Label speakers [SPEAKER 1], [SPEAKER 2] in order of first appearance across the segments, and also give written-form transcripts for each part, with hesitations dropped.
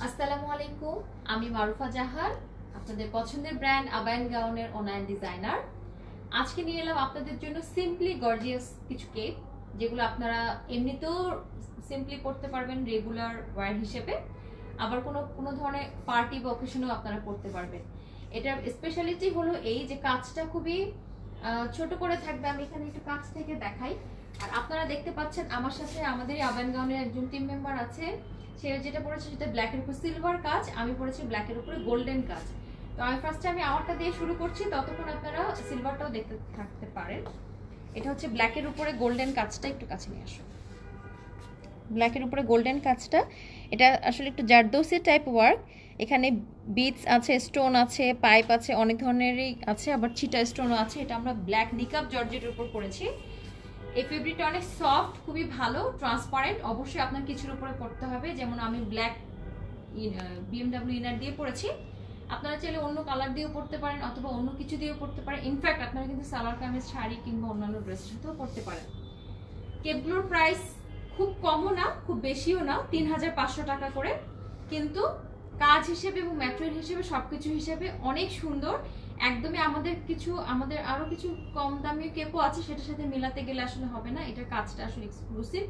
[SPEAKER 1] আসসালামু আলাইকুম, আমি মারুফা জাহান, আপনাদের পছন্দের ব্র্যান্ড আবায়ান গাউনের অনলাইন ডিজাইনার। আজকে নিয়ে এলাম আপনাদের জন্য সিম্পলি গর্জিয়াস কিছু কেক, যেগুলো আপনারা এমনিতেও সিম্পলি পরতে পারবেন রেগুলার ওয়্যার হিসেবে, আবার কোনো কোনো ধরনের পার্টি বা অকেশনেও আপনারা পরতে পারবেন। এটার স্পেশালিটি হলো এই যে কাজটা খুবই ছোট করে থাকবে। আমি এখানে একটু কাছ থেকে দেখাই। আর আপনারা দেখতে পাচ্ছেন আমার সাথে আমাদের আবায়ান গাউনের একজন টিম মেম্বার আছে। সে যেটা পড়েছে সেটা ব্ল্যাকের উপর সিলভার কাজ, আমি পড়েছি ব্ল্যাকের উপরে গোল্ডেন কাজ। তো আমি ফার্স্টে আমারটা দিয়ে শুরু করছি, ততক্ষণ আপনারা সিলভারটাও দেখতে থাকতে পারেন। এটা হচ্ছে ব্ল্যাকের উপরে গোল্ডেন কাজটা, একটু কাছে নিয়ে আসো। ব্ল্যাকের উপরে গোল্ডেন কাজটা, এটা আসলে একটু জারদৌসি টাইপ ওয়ার্ক। এখানে বিটস আছে, স্টোন আছে, পাইপ আছে, অনেক ধরনেরই আছে, আবার ছিটা স্টোনও আছে। এটা আমরা ব্ল্যাক নিকাপ জর্জেটের উপর করেছি। এই ফেব্রিকটা অনেক সফট, খুবই ভালো, ট্রান্সপারেন্ট। অবশ্যই আপনার কিছুর উপরে পড়তে হবে, যেমন আমি ব্ল্যাক বিএমডব্লিউ ইনার দিয়ে পড়েছি। আপনারা চাইলে অন্য কালার দিয়েও পড়তে পারেন অথবা অন্য কিছু দিয়েও পড়তে পারেন। ইনফ্যাক্ট আপনারা কিন্তু সালোয়ার কামিজ, শাড়ি কিংবা অন্যান্য ড্রেসের সাথেও পড়তে পারেন। কেপগুলোর প্রাইস খুব কমও না, খুব বেশিও না, 3500 টাকা করে। কিন্তু কাজ হিসেবে এবং ম্যাটেরিয়াল হিসেবে, সবকিছু হিসেবে অনেক সুন্দর। একদমই আমাদের আরো কিছু কম দামি কেপও আছে, সেটার সাথে মেলাতে গেলে আসলে হবে না। এটার কাজটা আসলে এক্সক্লুসিভ।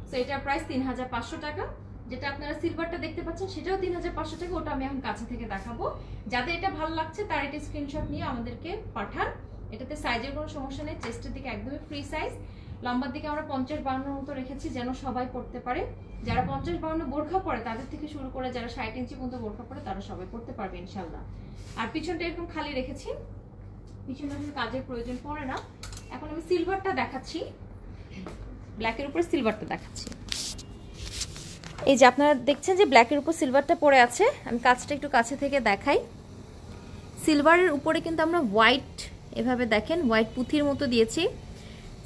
[SPEAKER 1] সো এটার প্রাইস 3500 টাকা। যেটা আপনারা সিলভারটা দেখতে পাচ্ছেন সেটাও 3500 টাকা। ওটা আমি এখন কাছে থেকে দেখাবো। যাদের এটা ভালো লাগছে তার এটা স্ক্রিনশট নিয়ে আমাদেরকে পাঠান। এটাতে সাইজের কোনো সমস্যা নেই, চেস্টের দিকে একদমই ফ্রি সাইজ, লম্বার দিকে আমরা 50-52 মতো রেখেছি যেন সবাই পড়তে পারে। যারা 50-52 বোরখা পরে তাদের থেকে শুরু করে যারা 60 ইঞ্চি পর্যন্ত বোরখা পরে তারা সবাই পড়তে পারবে ইনশাল্লাহ। আর পিছনটা এরকম খালি রেখেছি, পিছনে আসলে কাজের প্রয়োজন পড়ে না। এখন আমি সিলভারটা দেখাচ্ছি, ব্ল্যাকের উপরে সিলভারটা দেখাচ্ছি। এই যে আপনারা দেখছেন যে ব্ল্যাকের উপর সিলভারটা পড়ে আছে। আমি কাজটা একটু কাছে থেকে দেখাই। সিলভারের উপরে কিন্তু আমরা হোয়াইট, এভাবে দেখেন হোয়াইট পুঁথির মতো দিয়েছি।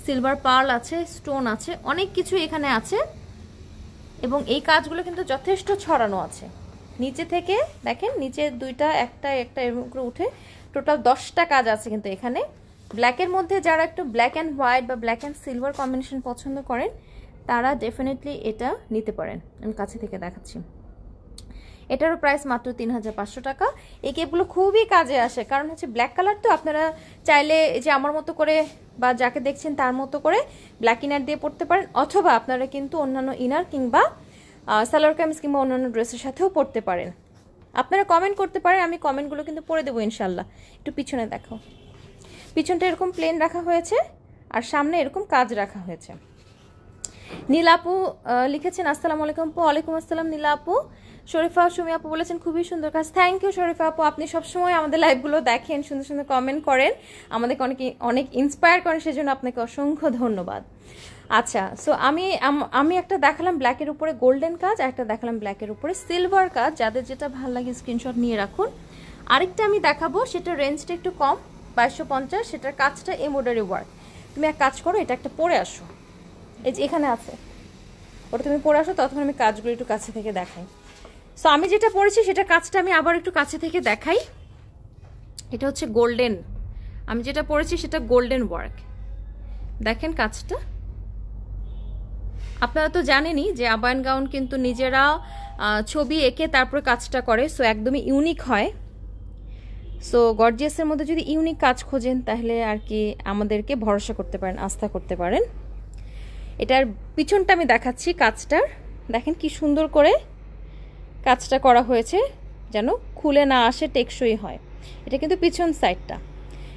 [SPEAKER 1] সিলভার পার্ল আছে, স্টোন আছে, অনেক কিছু এখানে আছে। এবং এই কাজগুলো কিন্তু যথেষ্ট ছড়ানো আছে। নিচে থেকে দেখেন, নিচে দুইটা, একটা এরকম করে উঠে টোটাল 10টা কাজ আছে কিন্তু এখানে। ব্ল্যাকের মধ্যে যারা একটু ব্ল্যাক অ্যান্ড হোয়াইট বা ব্ল্যাক অ্যান্ড সিলভার কম্বিনেশন পছন্দ করেন তারা ডেফিনেটলি এটা নিতে পারেন। আমি কাছে থেকে দেখাচ্ছি। এটারও প্রাইস মাত্র 3500 টাকা। এই কেপগুলো খুবই কাজে আসে, কারণ হচ্ছে ব্ল্যাক কালার, তো আপনারা চাইলে যে আমার মতো করে বা যাকে দেখছেন তার মতো করে ব্ল্যাক ইনার দিয়ে পড়তে পারেন, অথবা আপনারা কিন্তু অন্যান্য ইনার কিংবা সালোয়ার কামিজ কিংবা অন্যান্য ড্রেসের সাথেও পড়তে পারেন। আপনারা কমেন্ট করতে পারেন, আমি কমেন্টগুলো কিন্তু পড়ে দেবো ইনশাল্লাহ। একটু পিছনে দেখো, পিছনটা এরকম প্লেন রাখা হয়েছে আর সামনে এরকম কাজ রাখা হয়েছে। নীলা আপু লিখেছেন আসসালামু আলাইকুম। ওয়ালাইকুম আসসালাম নীলা আপু। শরীফা সুমি আপু বলেছেন খুবই সুন্দর কাজ। থ্যাংক ইউ শরীফা আপু, আপনি সবসময় আমাদের লাইভগুলো দেখেন, সুন্দর সুন্দর কমেন্ট করেন, আমাদেরকে অনেক ইন্সপায়ার করেন, সেজন্য আপনাকে অসংখ্য ধন্যবাদ। আচ্ছা, সো আমি একটা দেখালাম ব্ল্যাকের উপরে গোল্ডেন কাজ, আর একটা দেখালাম ব্ল্যাকের উপরে সিলভার কাজ। যাদের যেটা ভালো লাগে স্ক্রিনশট নিয়ে রাখুন। আরেকটা আমি দেখাবো, সেটা রেঞ্জটা একটু কম, 2250। সেটার কাজটা এমব্রয়ডারি ওয়ার্ক। তুমি এক কাজ করো, এটা একটা পরে আসো, এই যে এখানে আছে, ওটা তুমি পরে আসো, তখন আমি কাজগুলো একটু কাছে থেকে দেখাই। সো আমি যেটা পরেছি সেটা কাজটা আমি আবার একটু কাছে থেকে দেখাই। এটা হচ্ছে গোল্ডেন, আমি যেটা পরেছি সেটা গোল্ডেন ওয়ার্ক। দেখেন কাজটা। আপনারা তো জানেনই যে আবায়ান গাউন কিন্তু নিজেরা ছবি এঁকে তারপরে কাজটা করে, সো একদমই ইউনিক হয়। সো গর্জিয়াসের মধ্যে যদি ইউনিক কাজ খোঁজেন তাহলে আর কি আমাদেরকে ভরসা করতে পারেন, আস্থা করতে পারেন। এটার পিছনটা আমি দেখাচ্ছি কাজটার, দেখেন কি সুন্দর করে কাজটা করা হয়েছে, যেন খুলে না আসে, টেকসই হয়। এটা কিন্তু পিছন সাইডটা।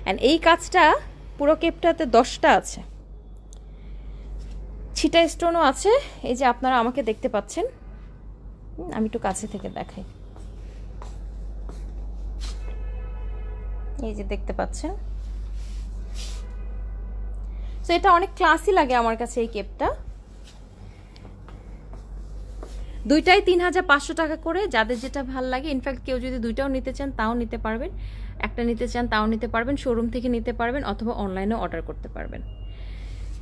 [SPEAKER 1] অ্যান্ড এই কাজটা পুরো কেপটাতে 10টা আছে, ছিটা স্টোনও আছে। এই যে আপনারা আমাকে দেখতে পাচ্ছেন, আমি একটু কাছে থেকে দেখাই। এই যে দেখতে পাচ্ছেন। তো এটা অনেক ক্লাসি লাগে আমার কাছে এই কেপটা। দুইটাই 3500 টাকা করে, যাদের যেটা ভাল লাগে। ইনফ্যাক্ট কেউ যদি দুইটাও নিতে চান তাও নিতে পারবেন, একটা নিতে চান তাও নিতে পারবেন, শোরুম থেকে নিতে পারবেন অথবা অনলাইনে অর্ডার করতে পারবেন।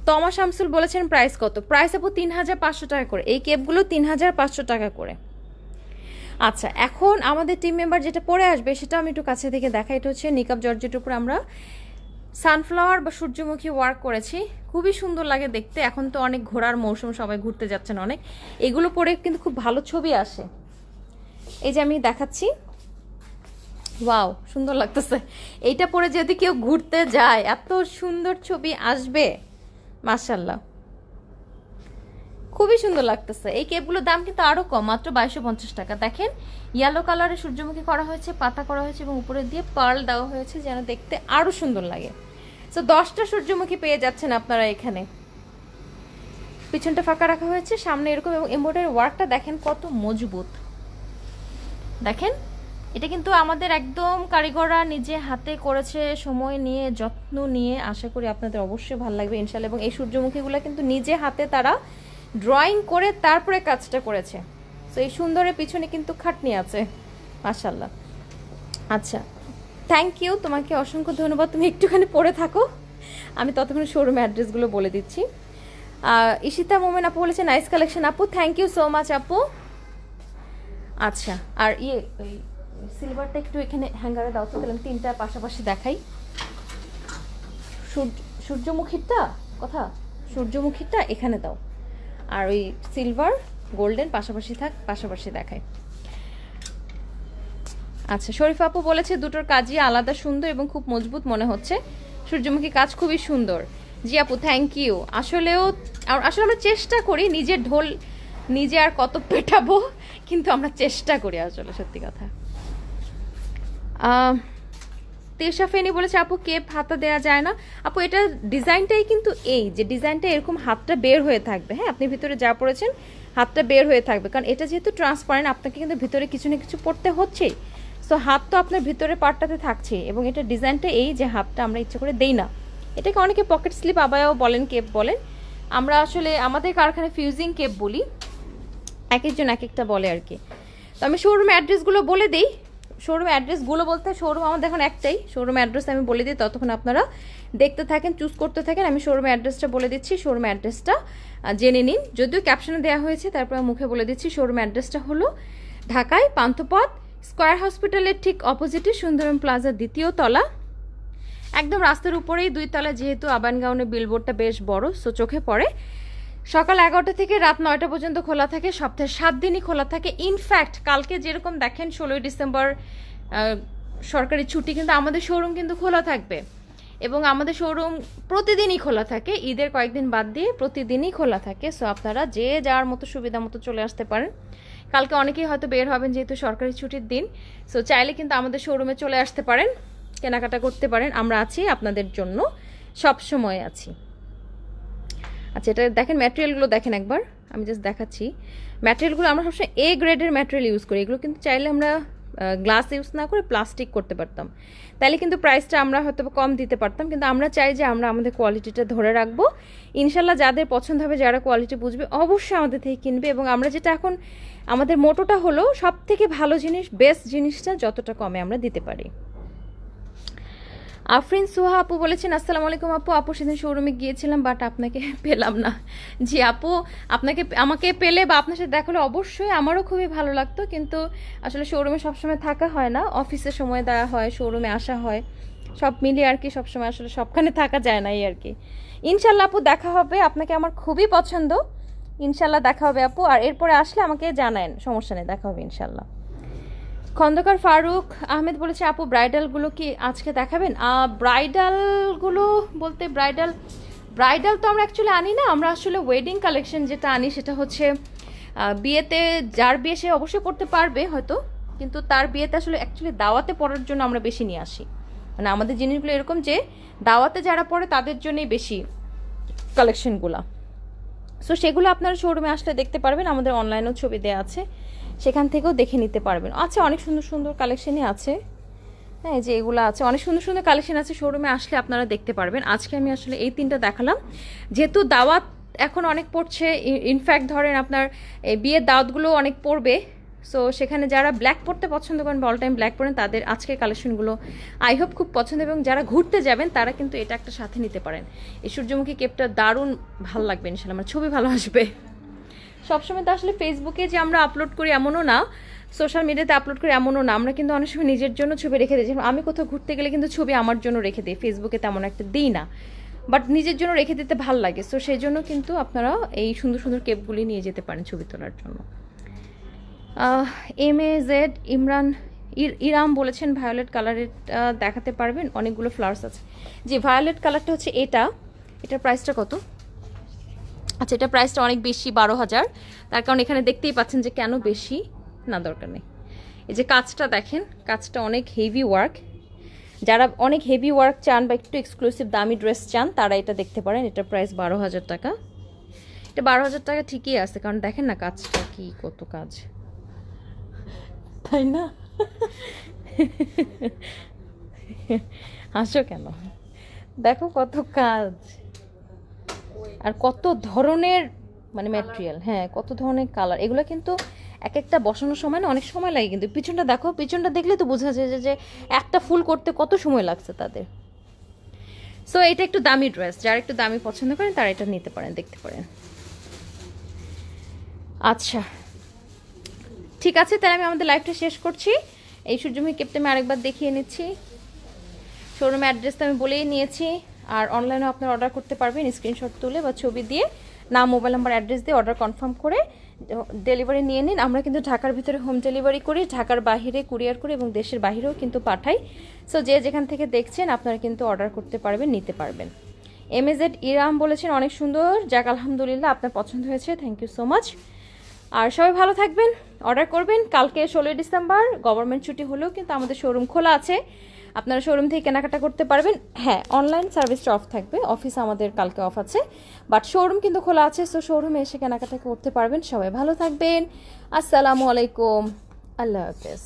[SPEAKER 1] তমা শামসুল বলেছেন প্রাইস কত? প্রাইস আপু 3500 টাকা করে, এই কেপগুলো 3500 টাকা করে। আচ্ছা, এখন আমাদের টিম মেম্বার যেটা পরে আসবে সেটা আমি একটু কাছে থেকে দেখাই। এটা হচ্ছে নিকাব জর্জেটের উপর আমরা সানফ্লাওয়ার বা সূর্যমুখী ওয়ার্ক করেছি, খুবই সুন্দর লাগে দেখতে। এখন তো অনেক ঘোরার মৌসুম, সবাই ঘুরতে যাচ্ছেন অনেক, এগুলো পরে কিন্তু খুব ভালো ছবি আসে। এই যে আমি দেখাচ্ছি, ওয়াও সুন্দর লাগতেছে। এইটা পরে যদি কেউ ঘুরতে যায় এত সুন্দর ছবি আসবে, মাশাআল্লাহ খুবই সুন্দর লাগতেছে। এই কেপগুলোর দাম কিন্তু আরো কম, মাত্র 2250 টাকা। দেখেন ইয়েলো কালারে সূর্যমুখী করা হয়েছে, পাতা করা হয়েছে এবং উপরে দিয়ে পার্ল দেওয়া হয়েছে যেন দেখতে আরো সুন্দর লাগে। সো 10টা সূর্যমুখী পেয়ে যাচ্ছেন আপনারা এখানে। পিছনটা ফাঁকা রাখা হয়েছে, সামনে এরকম, এবং এমব্রয়ডারি ওয়ার্কটা দেখেন কত মজবুত। দেখেন এটা কিন্তু আমাদের একদম কারিগররা নিজে হাতে করেছে, সময় নিয়ে যত্ন নিয়ে। আশা করি আপনাদের অবশ্যই ভালো লাগবে ইনশাআল্লাহ। এবং এই সূর্যমুখীগুলো কিন্তু নিজে হাতে তারা ড্রয়িং করে তারপরে কাজটা করেছে। সো এই সুন্দরের পিছনে কিন্তু খাটনি আছে, মাশাআল্লাহ। আচ্ছা থ্যাংক ইউ, তোমাকে অসংখ্য ধন্যবাদ। তুমি একটুখানি পড়ে থাকো, আমি ততক্ষণ শোরুম অ্যাড্রেসগুলো বলে দিচ্ছি। ইশিতা মোমেন আপু বলেছে নাইস কালেকশন আপু, থ্যাংক ইউ সো মাচ আপু। আচ্ছা আর ওই সিলভারটা একটু এখানে হ্যাঙ্গারে দাও তো, তাহলে 3টা পাশাপাশি দেখাই। সূর্যমুখীরটা কথা, সূর্যমুখীরটা এখানে দাও, আর ওই সিলভার গোল্ডেন পাশাপাশি থাক, পাশাপাশি দেখায়। আচ্ছা শরীফা আপু বলেছে দুটোর কাজই আলাদা সুন্দর এবং খুব মজবুত মনে হচ্ছে, সূর্যমুখী কাজ খুবই সুন্দর। জি আপু থ্যাংক ইউ। আসলে আমরা চেষ্টা করি, নিজের ঢোল নিজে আর কত পেটাবো, কিন্তু আমরা চেষ্টা করি আসলে, সত্যি কথা। তেশা ফেনি বলেছে আপু কেপ হাতা দেওয়া যায় না। আপু এটা ডিজাইনটাই কিন্তু এই যে ডিজাইনটা এরকম হাতটা বের হয়ে থাকবে, হ্যাঁ আপনি ভিতরে যা পড়েছেন হাতটা বের হয়ে থাকবে, কারণ এটা যেহেতু ট্রান্সপারেন্ট আপনাকে কিন্তু ভিতরে কিছু না কিছু পড়তে হচ্ছেই। সো হাত তো আপনার ভিতরে পার্টটাতে থাকছে, এবং এটা ডিজাইনটা এই যে হাতটা আমরা ইচ্ছা করে দেই না। এটাকে অনেকে পকেট স্লিপ আবায়াও বলেন, কেপ বলেন, আমরা আসলে আমাদের কারখানায় ফিউজিং কেপ বলি, এক একজন এক একটা বলে আর কি। তো আমি শোরুম অ্যাড্রেসগুলো বলে দিই। শোরুম অ্যাড্রেসগুলো বলতে শোরুম আমাদের এখন একটাই, শোরুম অ্যাড্রেস আমি বলে দিই, ততক্ষণ আপনারা দেখতে থাকেন, চুজ করতে থাকেন। আমি শোরুম অ্যাড্রেসটা বলে দিচ্ছি, শোরুম অ্যাড্রেসটা জেনে নিন, যদিও ক্যাপশনে দেওয়া হয়েছে, তারপর মুখে বলে দিচ্ছি। শোরুম অ্যাড্রেসটা হলো ঢাকায় পান্থপথ স্কয়ার হসপিটালের ঠিক অপোজিটে সুন্দরম প্লাজা 2য় তলা, একদম রাস্তার উপরেই 2 তলা, যেহেতু আবান গাউনের বিলবোর্ডটা বেশ বড়, সো চোখে পড়ে। সকাল 11টা থেকে রাত 9টা পর্যন্ত খোলা থাকে, সপ্তাহে 7 দিনই খোলা থাকে। ইনফ্যাক্ট কালকে যেরকম দেখেন 16ই ডিসেম্বর সরকারি ছুটি, কিন্তু আমাদের শোরুম কিন্তু খোলা থাকবে, এবং আমাদের শোরুম প্রতিদিনই খোলা থাকে, ঈদের কয়েকদিন বাদ দিয়ে প্রতিদিনই খোলা থাকে। সো আপনারা যে যার মতো সুবিধা মতো চলে আসতে পারেন। কালকে অনেকেই হয়তো বের হবেন যেহেতু সরকারি ছুটির দিন, সো চাইলে কিন্তু আমাদের শোরুমে চলে আসতে পারেন, কেনাকাটা করতে পারেন, আমরা আছি আপনাদের জন্য, সব সময় আছি। আচ্ছা এটা দেখেন ম্যাটেরিয়ালগুলো দেখেন একবার, আমি জাস্ট দেখাচ্ছি ম্যাটেরিয়ালগুলো। আমরা সবসময় এ গ্রেডের ম্যাটেরিয়াল ইউজ করি, এগুলো কিন্তু চাইলে আমরা গ্লাস ইউজ না করে প্লাস্টিক করতে পারতাম, তাইলে কিন্তু প্রাইসটা আমরা হয়তো কম দিতে পারতাম, কিন্তু আমরা চাই যে আমরা আমাদের কোয়ালিটিটা ধরে রাখবো। ইনশাল্লাহ যাদের পছন্দ হবে, যারা কোয়ালিটি বুঝবে, অবশ্যই আমাদের থেকে কিনবে। এবং আমরা যেটা এখন আমাদের মোটোটা হলো সব থেকে ভালো জিনিস, বেস্ট জিনিসটা যতটা কমে আমরা দিতে পারি। আফরিন সুহা আপু বলেছেন আসসালামু আলাইকুম আপু, আপু সেদিন শোরুমে গিয়েছিলাম বাট আপনাকে পেলাম না। জি আপু আমাকে পেলে বা আপনার সাথে দেখা হলে অবশ্যই আমারও খুবই ভালো লাগতো, কিন্তু আসলে শোরুমে সবসময় থাকা হয় না, অফিসে সময় দেওয়া হয়, শোরুমে আসা হয়, সব মিলিয়ে আর কি সবসময় আসলে সবখানে থাকা যায় না, এই আর কি। ইনশাল্লাহ আপু দেখা হবে, আপনাকে আমার খুবই পছন্দ, ইনশাল্লাহ দেখা হবে আপু। আর এরপরে আসলে আমাকে জানায়েন, সমস্যা নেই, দেখা হবে ইনশাল্লাহ। খন্দকার ফারুক আহমেদ বলেছে আপু ব্রাইডালগুলো কি আজকে দেখাবেন? ব্রাইডালগুলো বলতে ব্রাইডাল তো আমরা অ্যাকচুয়ালি আনি না, আমরা আসলে ওয়েডিং কালেকশন যেটা আনি সেটা হচ্ছে বিয়েতে, যার বিয়ে সে অবশ্যই পড়তে পারবে হয়তো, কিন্তু তার বিয়েতে আসলে অ্যাকচুয়ালি দাওয়াতে পড়ার জন্য আমরা বেশি নিয়ে আসি। মানে আমাদের জিনিসগুলো এরকম যে দাওয়াতে যারা পড়ে তাদের জন্যই বেশি কালেকশনগুলো। সো সেগুলো আপনারা শোরুমে আসলে দেখতে পারবেন, আমাদের অনলাইনেও ছবি দেওয়া আছে, সেখান থেকেও দেখে নিতে পারবেন। আচ্ছা অনেক সুন্দর সুন্দর কালেকশনই আছে, হ্যাঁ যে এগুলো আছে, অনেক সুন্দর সুন্দর কালেকশন আছে, শোরুমে আসলে আপনারা দেখতে পারবেন। আজকে আমি আসলে এই 3টা দেখালাম, যেহেতু দাওয়াত এখন অনেক পড়ছে, ইনফ্যাক্ট ধরেন আপনার এই বিয়ের দাওয়াতগুলো অনেক পড়বে, সো সেখানে যারা ব্ল্যাক পরতে পছন্দ করেন বা অল টাইম ব্ল্যাক পরেন তাদের আজকের কালেকশনগুলো আই হোপ খুব পছন্দ, এবং যারা ঘুরতে যাবেন তারা কিন্তু এটা একটা সাথে নিতে পারেন। এই সূর্যমুখী কেপটা দারুণ ভালো লাগবে ইনশাল্লাহ, আমার ছবি ভালো আসবে। সবসময় তো আসলে ফেসবুকে যে আমরা আপলোড করি এমনও না, সোশ্যাল মিডিয়াতে আপলোড করি এমনও না, আমরা কিন্তু অনেক সময় নিজের জন্য ছবি রেখে দিই। আমি কোথাও ঘুরতে গেলে কিন্তু ছবি আমার জন্য রেখে দিই, ফেসবুকে তেমন একটা দিই না, বাট নিজের জন্য রেখে দিতে ভালো লাগে। সো সেই জন্য কিন্তু আপনারা এই সুন্দর সুন্দর কেপগুলি নিয়ে যেতে পারেন ছবি তোলার জন্য।
[SPEAKER 2] MAZ ইমরান ইরাম বলেছেন ভায়োলেট কালারের দেখাতে পারবেন, অনেকগুলো ফ্লাওয়ার্স আছে। জি ভায়োলেট কালারটা হচ্ছে এটার প্রাইসটা কত? আচ্ছা এটা প্রাইসটা অনেক বেশি, 12,000। তার কারণ এখানে দেখতেই পাচ্ছেন যে কেন বেশি, না দরকার নেই। এই যে কাজটা দেখেন, কাজটা অনেক হেভি ওয়ার্ক। যারা অনেক হেভি ওয়ার্ক চান বা একটু এক্সক্লুসিভ দামি ড্রেস চান তারা এটা দেখতে পারেন। এটার প্রাইস 12,000 টাকা। এটা 12,000 টাকা ঠিকই আছে, কারণ দেখেন না কাজটা কি, কত কাজ, তাই না? হাসো কেন? দেখো কত কাজ আর কত ধরনের মানে ম্যাটেরিয়াল, হ্যাঁ কত ধরনের কালার। এগুলো কিন্তু এক একটা বসানোর সময় না অনেক সময় লাগে, কিন্তু পিছনটা দেখো, পিছনটা দেখলে তো বোঝা যায় যে একটা ফুল করতে কত সময় লাগছে তাদের। সো এটা একটু দামি ড্রেস, যারা একটু দামি পছন্দ করেন তারা এটা নিতে পারেন, দেখতে পারেন। আচ্ছা ঠিক আছে, তাহলে আমি আমাদের লাইভটা শেষ করছি। এই সূর্যমুখী কেপটা আমি আরেকবার দেখিয়ে নিচ্ছি। শোরুম অ্যাড্রেসটা আমি বলেই নিয়েছি। আর অনলাইনে আপনারা অর্ডার করতে পারবেন স্ক্রিনশট তুলে বা ছবি দিয়ে, নাম, মোবাইল নাম্বার, অ্যাড্রেস দিয়ে অর্ডার কনফার্ম করে ডেলিভারি নিয়ে নিন। আমরা কিন্তু ঢাকার ভিতরে হোম ডেলিভারি করি, ঢাকার বাইরে কুরিয়ার করি এবং দেশের বাইরেও কিন্তু পাঠাই। সো যে যেখান থেকে দেখছেন আপনারা কিন্তু অর্ডার করতে পারবেন, নিতে পারবেন। MAZ ইরাম বলেছেন অনেক সুন্দর, যাক আলহামদুলিল্লাহ আপনার পছন্দ হয়েছে, থ্যাংক ইউ সো মাচ। আর সবাই ভালো থাকবেন, অর্ডার করবেন। কালকে 16 ডিসেম্বর গভর্নমেন্ট ছুটি হলেও কিন্তু আমাদের শোরুম খোলা আছে, আপনারা শোরুম থেকে কেনাকাটা করতে পারবেন। হ্যাঁ অনলাইন সার্ভিসটা অফ থাকবে, অফিস আমাদের কালকে অফ আছে, বাট শোরুম কিন্তু খোলা আছে। সো শোরুমে এসে কেনাকাটা করতে পারবেন। সবাই ভালো থাকবেন, আসসালামু আলাইকুম, আল্লাহ হাফেজ।